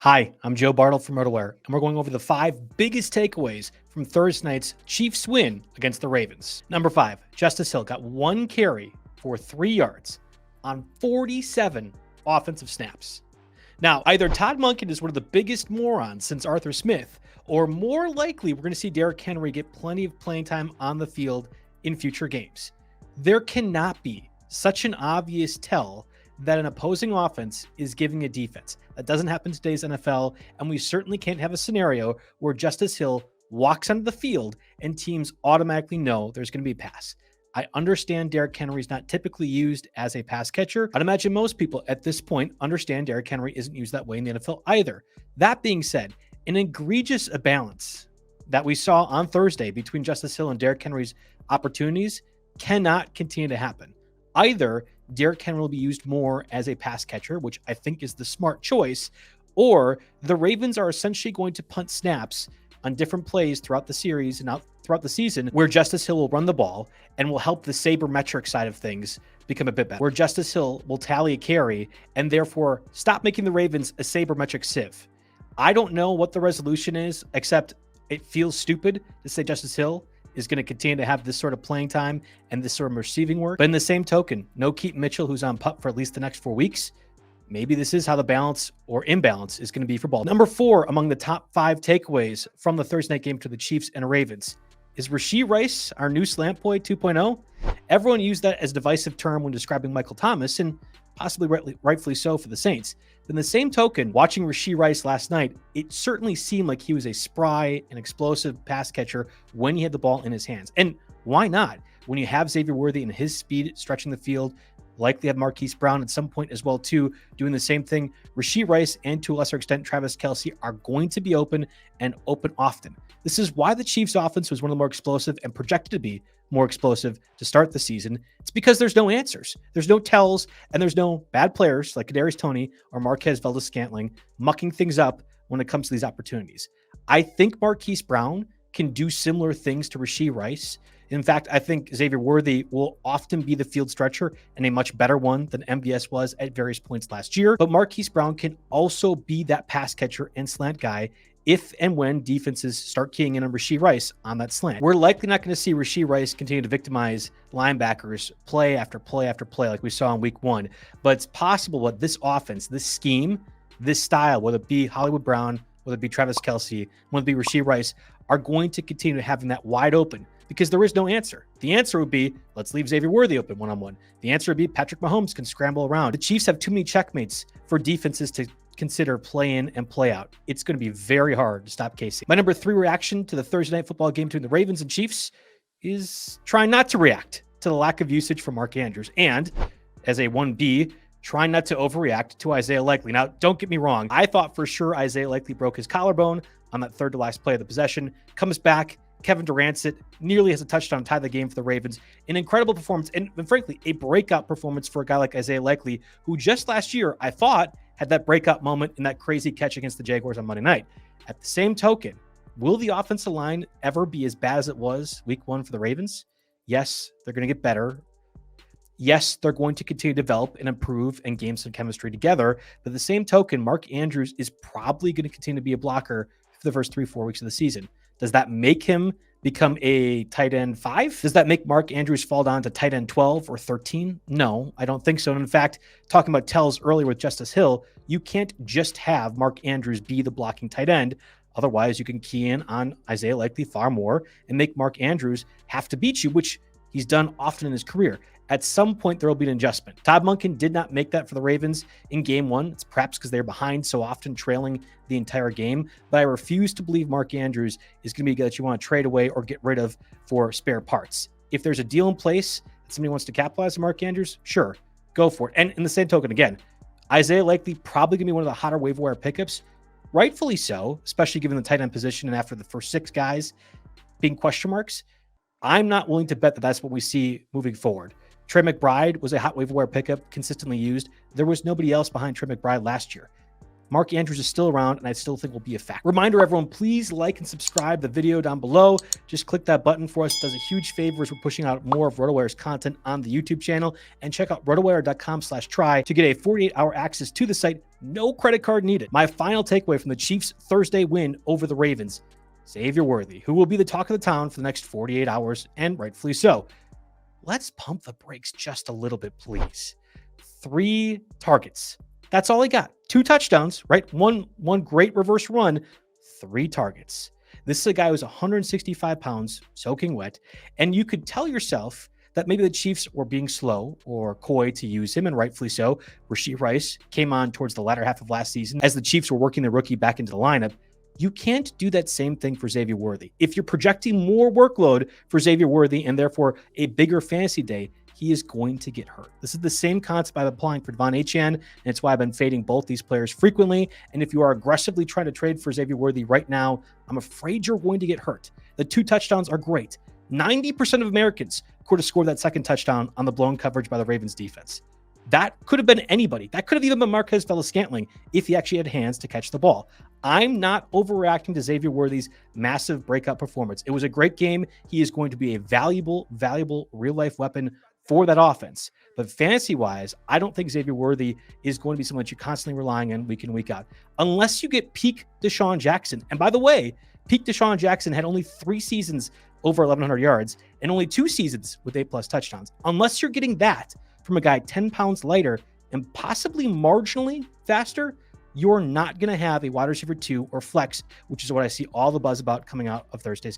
Hi, I'm Joe Bartel from Rotowire, and we're going over the 5 biggest takeaways from Thursday night's Chiefs win against the Ravens. Number 5, Justice Hill got 1 carry for 3 yards on 47 offensive snaps. Now, either Todd Monken is one of the biggest morons since Arthur Smith, or more likely we're going to see Derrick Henry get plenty of playing time on the field in future games. There cannot be such an obvious tell that an opposing offense is giving a defense. That doesn't happen in today's NFL, and we certainly can't have a scenario where Justice Hill walks onto the field and teams automatically know there's going to be a pass. I understand Derrick Henry is not typically used as a pass catcher. I'd imagine most people at this point understand Derrick Henry isn't used that way in the NFL either. That being said, an egregious imbalance that we saw on Thursday between Justice Hill and Derrick Henry's opportunities cannot continue to happen. Either Derrick Henry will be used more as a pass catcher, which I think is the smart choice, or the Ravens are essentially going to punt snaps on different plays throughout the series and throughout the season where Justice Hill will run the ball and will help the sabermetric side of things become a bit better, where Justice Hill will tally a carry and therefore stop making the Ravens a sabermetric sieve. I don't know what the resolution is, except it feels stupid to say Justice Hill is going to continue to have this sort of playing time and this sort of receiving work. But in the same token, no Keaton Mitchell, who's on PUP for at least the next 4 weeks. Maybe this is how the balance or imbalance is going to be for ball. Number 4 among the top 5 takeaways from the Thursday night game to the Chiefs and Ravens is Rasheed Rice, our new Slant Boy 2.0. Everyone used that as a divisive term when describing Michael Thomas, and possibly rightfully so for the Saints. But in the same token, watching Rasheed Rice last night, it certainly seemed like he was a spry and explosive pass catcher when he had the ball in his hands. And why not? When you have Xavier and his speed stretching the field, likely have Marquise Brown at some point as well too, doing the same thing. Rasheed Rice and to a lesser extent Travis Kelce are going to be open and open often. This is why the Chiefs offense was one of the more explosive and projected to be more explosive to start the season. It's because there's no answers. There's no tells, and there's no bad players like Kadarius Toney or Marquez Valdes-Scantling mucking things up when it comes to these opportunities. I think Marquise Brown can do similar things to Rasheed Rice. In fact, I think Xavier will often be the field stretcher and a much better one than MVS was at various points last year. But Marquise Brown can also be that pass catcher and slant guy if and when defenses start keying in on Rasheed Rice on that slant. We're likely not going to see Rasheed Rice continue to victimize linebackers play after play after play like we saw in week 1. But it's possible what this offense, this scheme, this style, whether it be Hollywood Brown, whether it be Travis Kelce, whether it be Rasheed Rice, are going to continue having that wide open because there is no answer. The answer would be, let's leave Xavier open one-on-one. The answer would be Patrick Mahomes can scramble around. The Chiefs have too many checkmates for defenses to consider play in and play out. It's going to be very hard to stop Casey. My number 3 reaction to the Thursday night football game between the Ravens and Chiefs is trying not to react to the lack of usage from Mark Andrews. And as a 1B, trying not to overreact to Isaiah Likely. Now, don't get me wrong. I thought for sure Isaiah Likely broke his collarbone on that third to last play of the possession. Comes back. Kevin Durant's nearly has a touchdown to tie the game for the Ravens. An incredible performance and frankly, a breakout performance for a guy like Isaiah Likely, who just last year, I thought, had that breakout moment in that crazy catch against the Jaguars on Monday night. At the same token, will the offensive line ever be as bad as it was week 1 for the Ravens? Yes, they're going to get better. Yes, they're going to continue to develop and improve and gain some chemistry together. But at the same token, Mark Andrews is probably going to continue to be a blocker for the first 3-4 weeks of the season. Does that make him become a tight end 5? Does that make Mark Andrews fall down to tight end 12 or 13? No, I don't think so. And in fact, talking about tells earlier with Justice Hill, you can't just have Mark Andrews be the blocking tight end. Otherwise, you can key in on Isaiah Likely far more and make Mark Andrews have to beat you, which he's done often in his career. At some point, there will be an adjustment. Todd Monken did not make that for the Ravens in game 1. It's perhaps because they're behind so often, trailing the entire game. But I refuse to believe Mark Andrews is going to be a guy that you want to trade away or get rid of for spare parts. If there's a deal in place that somebody wants to capitalize on Mark Andrews, sure, go for it. And in the same token, again, Isaiah Likely probably going to be one of the hotter waiver wire pickups. Rightfully so, especially given the tight end position and after the first 6 guys being question marks. I'm not willing to bet that that's what we see moving forward. Trey McBride was a hot waiver wire pickup, consistently used. There was nobody else behind Trey McBride last year. Mark Andrews is still around, and I still think will be a fact. Reminder, everyone, please like and subscribe the video down below. Just click that button for us. It does a huge favor as we're pushing out more of RotoWire's content on the YouTube channel. And check out rotowire.com/try to get a 48-hour access to the site No credit card needed. My final takeaway from the Chiefs' Thursday win over the Ravens, Xavier, who will be the talk of the town for the next 48 hours, and rightfully so. Let's pump the brakes just a little bit, please. 3 targets. That's all he got. 2 touchdowns, right? One great reverse run, 3 targets. This is a guy who's 165 pounds, soaking wet, and you could tell yourself that maybe the Chiefs were being slow or coy to use him, and rightfully so. Rasheed Rice came on towards the latter half of last season as the Chiefs were working the rookie back into the lineup. You can't do that same thing for Xavier. If you're projecting more workload for Xavier and therefore a bigger fantasy day, he is going to get hurt. This is the same concept I've been applying for Devon Achane, and it's why I've been fading both these players frequently. And if you are aggressively trying to trade for Xavier right now, I'm afraid you're going to get hurt. The 2 touchdowns are great. 90% of Americans could have scored that second touchdown on the blown coverage by the Ravens defense. That could have been anybody. That could have even been Marquez Valdes-Scantling if he actually had hands to catch the ball. I'm not overreacting to Xavier Worthy's massive breakout performance. It was a great game. He is going to be a valuable real-life weapon for that offense. But fantasy-wise, I don't think Xavier Worthy is going to be someone that you're constantly relying on week in, week out. Unless you get peak Deshaun Jackson. And by the way, peak Deshaun Jackson had only 3 seasons over 1,100 yards and only 2 seasons with 8+ touchdowns. Unless you're getting that from a guy 10 pounds lighter and possibly marginally faster, you're not going to have a wide receiver 2 or flex, which is what I see all the buzz about coming out of Thursday's game.